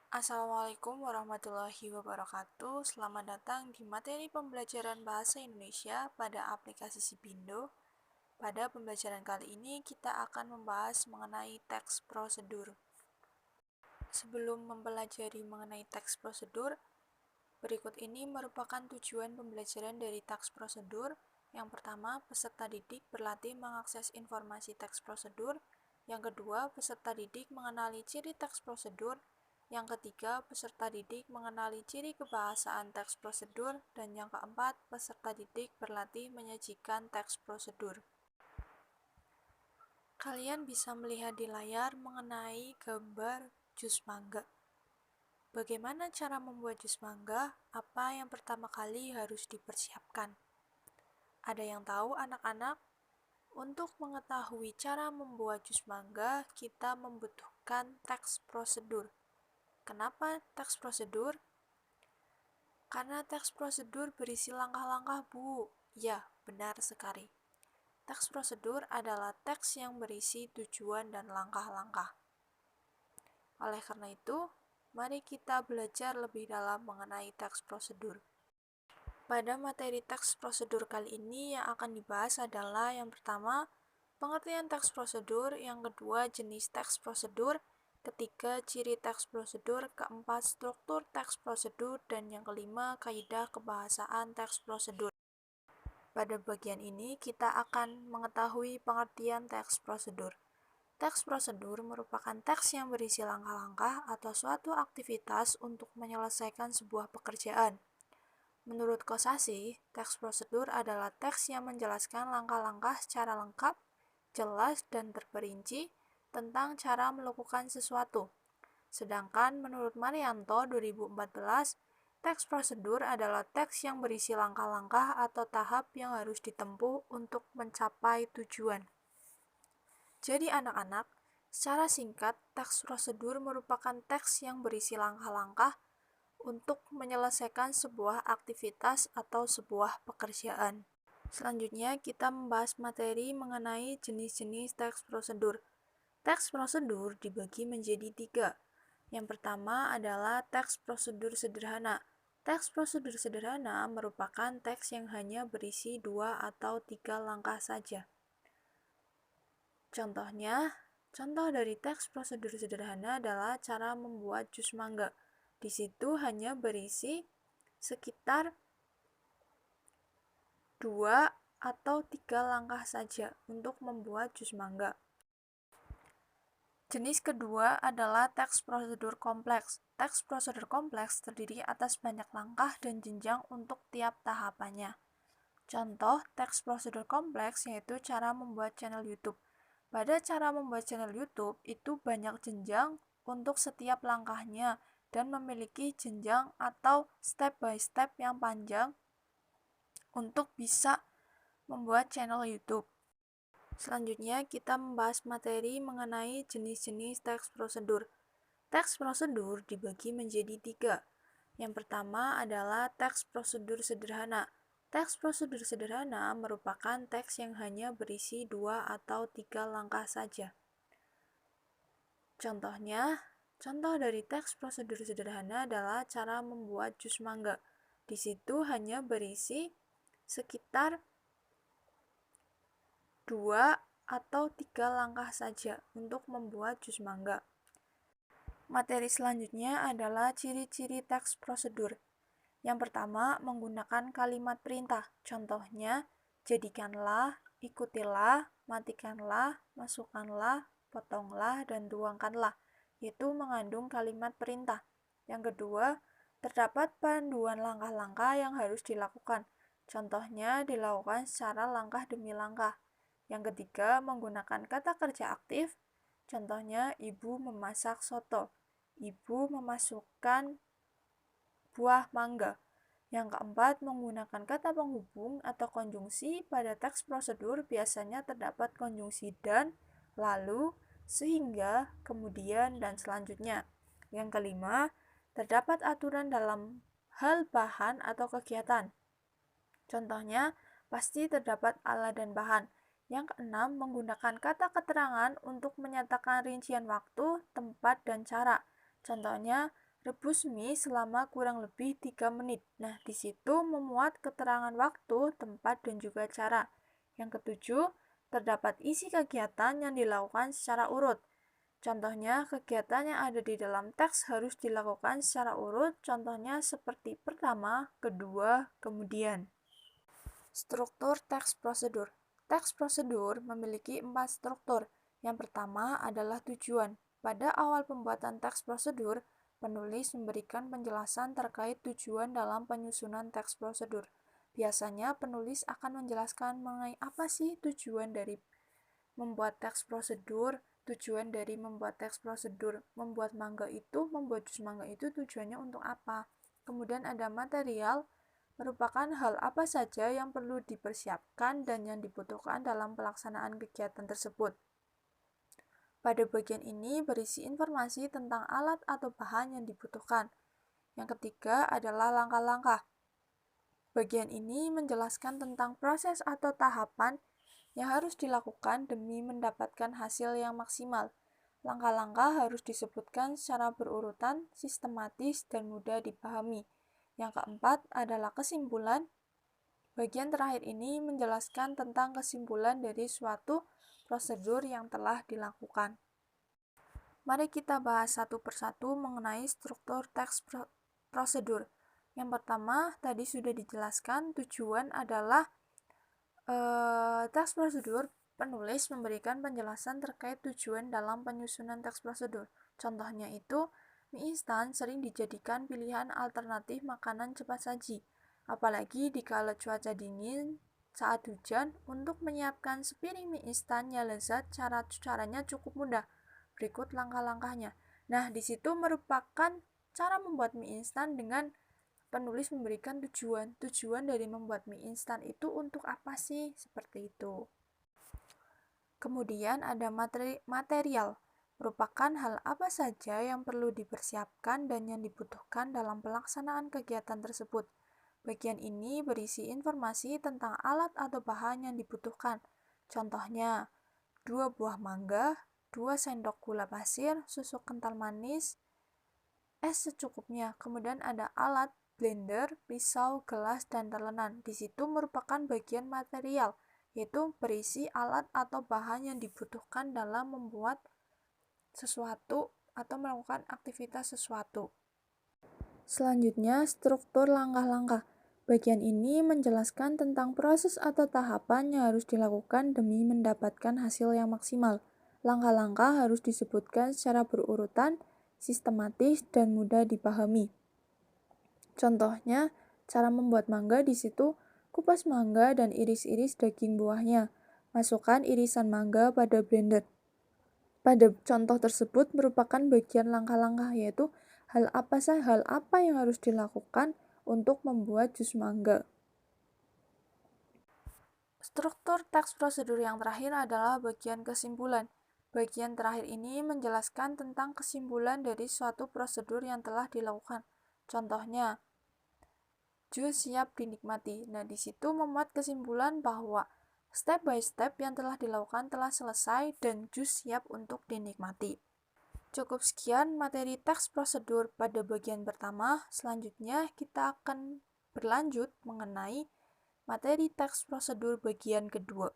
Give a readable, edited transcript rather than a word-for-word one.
Assalamualaikum warahmatullahi wabarakatuh. Selamat datang di materi pembelajaran Bahasa Indonesia pada aplikasi Sipindo. Pada pembelajaran kali ini kita akan membahas mengenai teks prosedur. Sebelum mempelajari mengenai teks prosedur, berikut ini merupakan tujuan pembelajaran dari teks prosedur. Yang pertama, peserta didik berlatih mengakses informasi teks prosedur. Yang kedua, peserta didik mengenali ciri teks prosedur. Yang ketiga, peserta didik mengenali ciri kebahasaan teks prosedur. Dan yang keempat, peserta didik berlatih menyajikan teks prosedur. Kalian bisa melihat di layar mengenai gambar jus mangga. Bagaimana cara membuat jus mangga? Apa yang pertama kali harus dipersiapkan? Ada yang tahu anak-anak? Untuk mengetahui cara membuat jus mangga, kita membutuhkan teks prosedur. Kenapa teks prosedur? Karena teks prosedur berisi langkah-langkah, Bu. Ya, benar sekali. Teks prosedur adalah teks yang berisi tujuan dan langkah-langkah. Oleh karena itu, mari kita belajar lebih dalam mengenai teks prosedur. Pada materi teks prosedur kali ini yang akan dibahas adalah yang pertama, pengertian teks prosedur, yang kedua, jenis teks prosedur, ketiga, ciri teks prosedur, keempat, struktur teks prosedur, dan yang kelima, kaidah kebahasaan teks prosedur. Pada bagian ini, kita akan mengetahui pengertian teks prosedur. Teks prosedur merupakan teks yang berisi langkah-langkah atau suatu aktivitas untuk menyelesaikan sebuah pekerjaan. Menurut Kosasih, teks prosedur adalah teks yang menjelaskan langkah-langkah secara lengkap, jelas, dan terperinci tentang cara melakukan sesuatu. Sedangkan menurut Marianto 2014, teks prosedur adalah teks yang berisi langkah-langkah atau tahap yang harus ditempuh untuk mencapai tujuan. Jadi anak-anak, secara singkat, teks prosedur merupakan teks yang berisi langkah-langkah untuk menyelesaikan sebuah aktivitas atau sebuah pekerjaan. Selanjutnya, kita membahas materi mengenai jenis-jenis teks prosedur. Teks prosedur dibagi menjadi 3. Yang pertama adalah teks prosedur sederhana. Teks prosedur sederhana merupakan teks yang hanya berisi 2 atau 3 langkah saja. Contoh dari teks prosedur sederhana adalah cara membuat jus mangga. Di situ hanya berisi sekitar 2 atau 3 langkah saja untuk membuat jus mangga. Jenis kedua adalah teks prosedur kompleks. Teks prosedur kompleks terdiri atas banyak langkah dan jenjang untuk tiap tahapannya. Contoh teks prosedur kompleks yaitu cara membuat channel YouTube. Pada cara membuat channel YouTube itu banyak jenjang untuk setiap langkahnya dan memiliki jenjang atau step by step yang panjang untuk bisa membuat channel YouTube. Selanjutnya kita membahas materi mengenai jenis-jenis teks prosedur. Teks prosedur dibagi menjadi 3. Yang pertama adalah teks prosedur sederhana. Teks prosedur sederhana merupakan teks yang hanya berisi 2 atau 3 langkah saja. Contoh dari teks prosedur sederhana adalah cara membuat jus mangga. Di situ hanya berisi sekitar 2 atau 3 langkah saja untuk membuat jus mangga. Materi selanjutnya adalah ciri-ciri teks prosedur. Yang pertama, menggunakan kalimat perintah. Contohnya, jadikanlah, ikutilah, matikanlah, masukkanlah, potonglah, dan tuangkanlah. Itu mengandung kalimat perintah. Yang kedua, terdapat panduan langkah-langkah yang harus dilakukan. Contohnya, dilakukan secara langkah demi langkah. Yang ketiga, menggunakan kata kerja aktif. Contohnya, ibu memasak soto. Ibu memasukkan buah mangga. Yang keempat, menggunakan kata penghubung atau konjungsi. Pada teks prosedur biasanya terdapat konjungsi dan, lalu, sehingga, kemudian, dan selanjutnya. Yang kelima, terdapat aturan dalam hal bahan atau kegiatan. Contohnya, pasti terdapat alat dan bahan. Yang keenam, menggunakan kata keterangan untuk menyatakan rincian waktu, tempat, dan cara. Contohnya, Rebus mie selama kurang lebih 3 menit. Nah, di situ memuat keterangan waktu, tempat, dan juga cara. Yang ketujuh, terdapat isi kegiatan yang dilakukan secara urut. Contohnya, kegiatan yang ada di dalam teks harus dilakukan secara urut, contohnya seperti pertama, kedua, kemudian. Struktur teks prosedur. Teks prosedur memiliki 4 struktur. Yang pertama adalah tujuan. Pada awal pembuatan teks prosedur, penulis memberikan penjelasan terkait tujuan dalam penyusunan teks prosedur. Biasanya penulis akan menjelaskan mengenai apa sih tujuan dari membuat teks prosedur, tujuan dari membuat teks prosedur, membuat jus mangga itu tujuannya untuk apa. Kemudian ada material, merupakan hal apa saja yang perlu dipersiapkan dan yang dibutuhkan dalam pelaksanaan kegiatan tersebut. Pada bagian ini berisi informasi tentang alat atau bahan yang dibutuhkan. Yang ketiga adalah langkah-langkah. Bagian ini menjelaskan tentang proses atau tahapan yang harus dilakukan demi mendapatkan hasil yang maksimal. Langkah-langkah harus disebutkan secara berurutan, sistematis, dan mudah dipahami. Yang keempat adalah kesimpulan. Bagian terakhir ini menjelaskan tentang kesimpulan dari suatu prosedur yang telah dilakukan. Mari kita bahas satu persatu mengenai struktur teks prosedur. Yang pertama, tadi sudah dijelaskan, tujuan adalah teks prosedur. Penulis memberikan penjelasan terkait tujuan dalam penyusunan teks prosedur. Contohnya itu, mie instan sering dijadikan pilihan alternatif makanan cepat saji. Apalagi dikala cuaca dingin saat hujan, untuk menyiapkan sepiring mie instan yang lezat, caranya cukup mudah. Berikut langkah-langkahnya. Nah, di situ merupakan cara membuat mie instan dengan penulis memberikan tujuan. Tujuan dari membuat mie instan itu untuk apa sih? Seperti itu. Kemudian ada material. Merupakan hal apa saja yang perlu dipersiapkan dan yang dibutuhkan dalam pelaksanaan kegiatan tersebut. Bagian ini berisi informasi tentang alat atau bahan yang dibutuhkan. Contohnya, 2 buah mangga, 2 sendok gula pasir, susu kental manis, es secukupnya. Kemudian ada alat, blender, pisau, gelas, dan telenan. Di situ merupakan bagian material, yaitu berisi alat atau bahan yang dibutuhkan dalam membuat sesuatu atau melakukan aktivitas sesuatu. Selanjutnya, struktur langkah-langkah. Bagian ini menjelaskan tentang proses atau tahapan yang harus dilakukan demi mendapatkan hasil yang maksimal. Langkah-langkah harus disebutkan secara berurutan, sistematis, dan mudah dipahami. Contohnya, cara membuat mangga di situ, kupas mangga dan iris-iris daging buahnya. Masukkan irisan mangga pada blender. Pada contoh tersebut merupakan bagian langkah-langkah, yaitu hal apa yang harus dilakukan untuk membuat jus mangga. Struktur teks prosedur yang terakhir adalah bagian kesimpulan. Bagian terakhir ini menjelaskan tentang kesimpulan dari suatu prosedur yang telah dilakukan. Contohnya, jus siap dinikmati. Nah, di situ memuat kesimpulan bahwa step by step yang telah dilakukan telah selesai dan jus siap untuk dinikmati. Cukup sekian materi teks prosedur pada bagian pertama. Selanjutnya kita akan berlanjut mengenai materi teks prosedur bagian kedua.